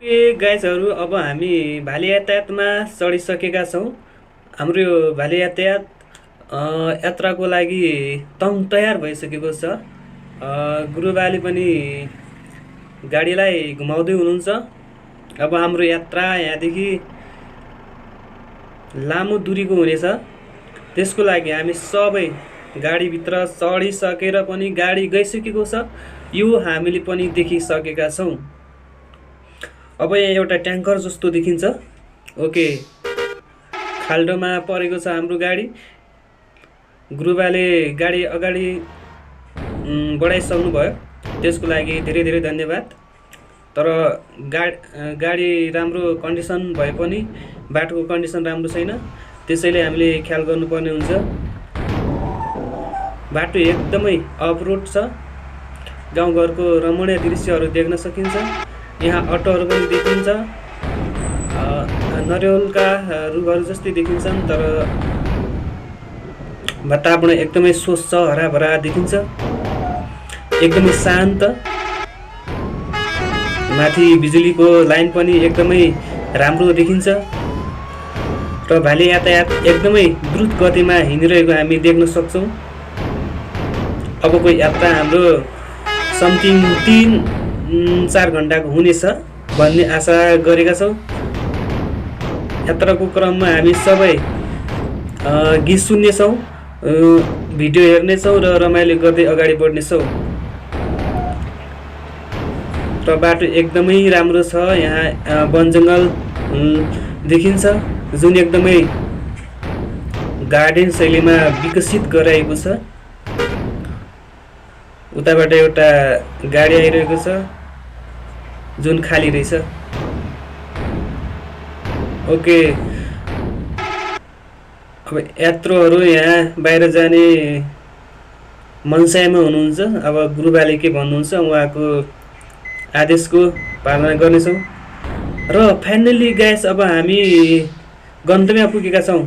गाइजहरू अब हामी भाले यातायातमा चढिसकेका छौँ। हाम्रो यो भाले यातायात यात्राको लागि तयार भइसकेको छ। गुरुबाले पनि गाडीलाई घुमाउँदै हुनुहुन्छ। अब हाम्रो यात्रा यहाँदेखि लामो दूरीको हुनेछ। त्यसको लागि हामी सबै गाडीभित्र चढिसकेर पनि गाडी गइसकेको छ, यो हामीले पनि देखिसकेका छौँ। अब यहाँ एउटा ट्याङ्कर जस्तो देखिन्छ। ओके, खाल्डोमा परेको छ हाम्रो गाडी। गुरुबाले गाडी अगाडि बढाइसक्नु भयो, त्यसको लागि धेरै धेरै धन्यवाद। तर गाडी राम्रो कन्डिसन भए पनि बाटोको कन्डिसन राम्रो छैन, त्यसैले हामीले ख्याल गर्नुपर्ने हुन्छ। बाटो एकदमै अफरोड छ। गाउँघरको रमणीय दृश्यहरू देख्न सकिन्छ। यहाँ अटोहरू पनि देखिन्छ। नरिवलका रुखहरू जस्तै देखिन्छन्, तर वातावरण एकदमै स्वच्छ हराभरा देखिन्छ, एकदमै शान्त। माथि बिजुलीको लाइन पनि एकदमै राम्रो देखिन्छ र भाले यातायात एकदमै द्रुत गतिमा हिँडिरहेको हामी देख्न सक्छौँ। अबको यात्रा हाम्रो समथिङ 3-4 घन्टाको हुनेछ भन्ने आशा गरेका छौँ। यात्राको क्रममा हामी सबै गीत सुन्नेछौँ, भिडियो हेर्नेछौँ र रमाइलो गर्दै अगाडि बढ्नेछौँ। र बाटो एकदमै राम्रो छ। यहाँ वन जङ्गल देखिन्छ, जुन एकदमै गार्डन शैलीमा विकसित गराएको छ। उताबाट एउटा गाडी आइरहेको छ जुन खाली रहेछ। ओके, अब यात्रुहरू यहाँ बाहिर जाने मनसायमा हुनुहुन्छ। अब गुरुबाले के भन्नुहुन्छ उहाँको आदेशको पालना गर्नेछौँ। र फाइनली गाइस, अब हामी गन्तव्यमा पुगेका छौँ।